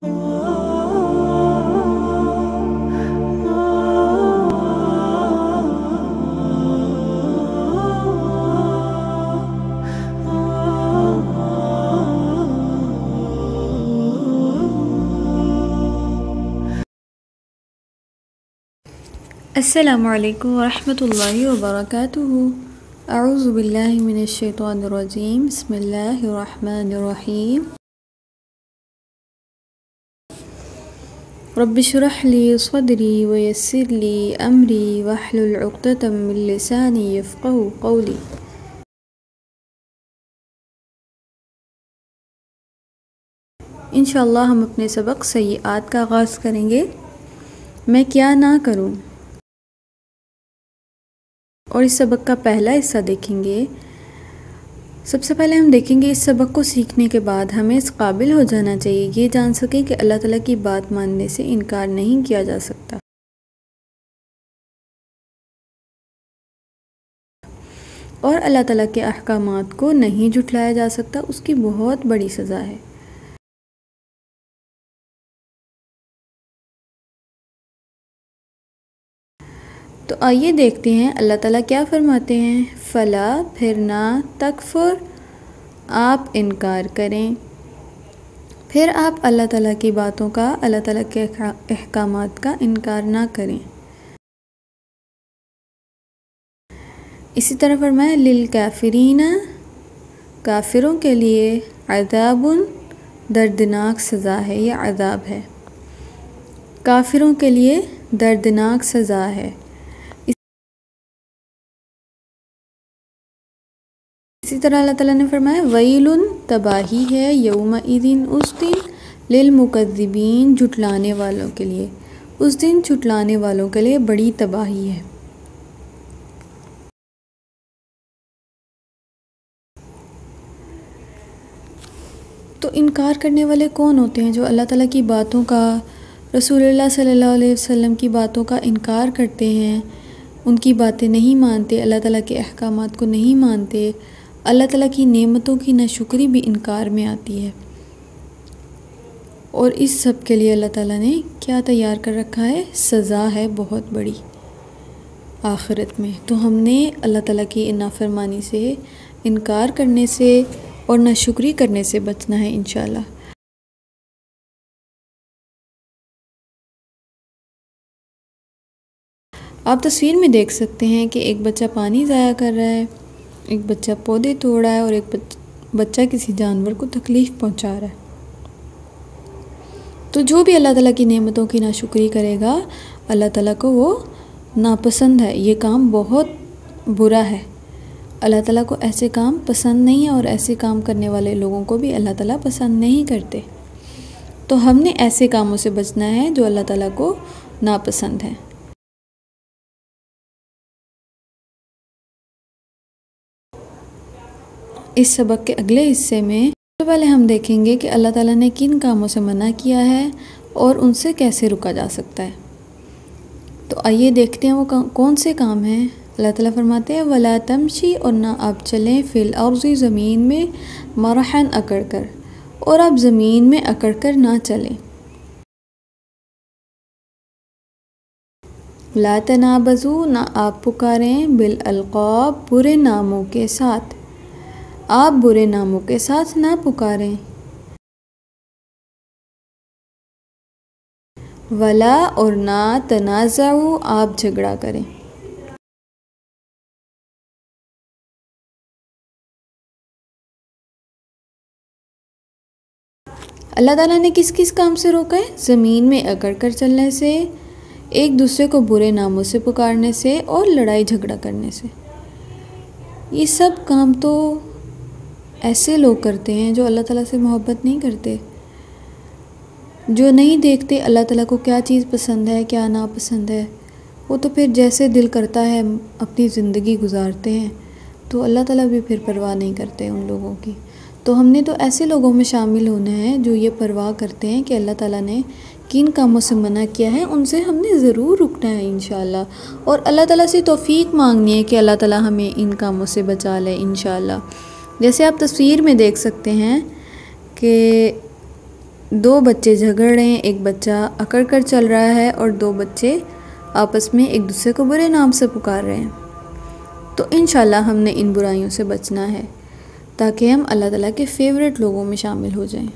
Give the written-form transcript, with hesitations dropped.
अस्सलामुअलैकुम वरहमतुल्लाहि वबरकातुहू। अऊज़ु बिल्लाहि मिनश्शैतानिर्रजीम। बिस्मिल्लाहिर्रहमानिर्रहीम। रब्बिश्रह ली सदरी वयस्सिर ली अमरी वहलुल उक़दतम मिन लिसानी यफ़क़हू क़ौली। इंशाअल्लाह हम अपने सबक सय्यात का आगाज़ करेंगे। मैं क्या ना करूँ, और इस सबक का पहला हिस्सा देखेंगे। सबसे पहले हम देखेंगे इस सबक को सीखने के बाद हमें इस काबिल हो जाना चाहिए ये जान सकें कि अल्लाह ताला की बात मानने से इनकार नहीं किया जा सकता और अल्लाह ताला के अहकामात को नहीं झुठलाया जा सकता। उसकी बहुत बड़ी सज़ा है। तो आइए देखते हैं अल्लाह ताला क्या फरमाते हैं। फ़ला फिर ना तकफुर आप इनकार करें, फिर आप अल्लाह ताला की बातों का, अल्लाह ताला के अहकामात का इनकार ना करें। इसी तरह फरमाया लिल काफिरीना, काफिरों के लिए अज़ाबुन दर्दनाक सज़ा है या अज़ाब है। काफिरों के लिए दर्दनाक सज़ा है। इसी तरह अल्लाह ताला ने फरमाया वैलुन तबाही है यौमइदिन उस दिन लिल मुकज़्ज़िबीन झुटलाने वालों के लिए, उस दिन झुटलाने वालों के लिए बड़ी तबाही है। तो इनकार करने वाले कौन होते हैं? जो अल्लाह ताला की बातों का, रसूलुल्लाह सल्लल्लाहु अलैहि वसल्लम की बातों का इनकार करते हैं, उनकी बातें नहीं मानते, अल्लाह ताला के अहकामात को नहीं मानते, अल्लाह ताला की नेमतों की नाशुक्री भी इनकार में आती है। और इस सब के लिए अल्लाह ताला ने क्या तैयार कर रखा है? सज़ा है बहुत बड़ी आखिरत में। तो हमने अल्लाह ताला की नाफरमानी से, इनकार करने से और नाशुक्री करने से बचना है इंशाअल्लाह। आप तस्वीर में देख सकते हैं कि एक बच्चा पानी ज़ाया कर रहा है, एक बच्चा पौधे तोड़ रहा है और एक बच्चा किसी जानवर को तकलीफ़ पहुंचा रहा है। तो जो भी अल्लाह ताला की नेमतों की नाशुक्री करेगा, अल्लाह ताला को वो नापसंद है। ये काम बहुत बुरा है। अल्लाह ताला को ऐसे काम पसंद नहीं है और ऐसे काम करने वाले लोगों को भी अल्लाह ताला पसंद नहीं करते। तो हमने ऐसे कामों से बचना है जो अल्लाह ताला को नापसंद है। इस सबक के अगले हिस्से में सबसे पहले हम देखेंगे कि अल्लाह ताला ने किन कामों से मना किया है और उनसे कैसे रुका जा सकता है। तो आइए देखते हैं वो कौन से काम हैं। अल्लाह ताला फरमाते हैं वला तमशी, और ना आप चलें फिल अर्ज़ि ज़मीन में, मरहन अकड़ कर, और आप ज़मीन में अकड़ कर ना चलें। ला तनाबज़ू, ना आप पुकारें, बिल अलक़ाब, बुरे नामों के साथ, आप बुरे नामों के साथ ना पुकारें। वला, और ना तनाज़ऊ, आप झगड़ा करें। अल्लाह ताला ने किस किस काम से रोका है? ज़मीन में अकड़ कर चलने से, एक दूसरे को बुरे नामों से पुकारने से और लड़ाई झगड़ा करने से। ये सब काम तो ऐसे लोग करते हैं जो अल्लाह ताला से मोहब्बत नहीं करते, जो नहीं देखते अल्लाह ताला को क्या चीज़ पसंद है, क्या नापसंद है। वो तो फिर जैसे दिल करता है अपनी ज़िंदगी गुजारते हैं। तो अल्लाह ताला भी फिर परवाह नहीं करते उन लोगों की। तो हमने तो ऐसे लोगों में शामिल होना है जो ये परवाह करते हैं कि अल्लाह ताला ने किन कामों से मना किया है, उनसे हमने ज़रूर रुकना है इंशाअल्लाह। और अल्लाह ताला से तौफ़ीक मांगनी है कि अल्लाह ताला हमें इन कामों से बचा ले इंशाअल्लाह। जैसे आप तस्वीर में देख सकते हैं कि दो बच्चे झगड़ रहे हैं, एक बच्चा अकड़ कर चल रहा है और दो बच्चे आपस में एक दूसरे को बुरे नाम से पुकार रहे हैं। तो इंशाल्लाह हमने इन बुराइयों से बचना है ताकि हम अल्लाह ताला के फेवरेट लोगों में शामिल हो जाएं।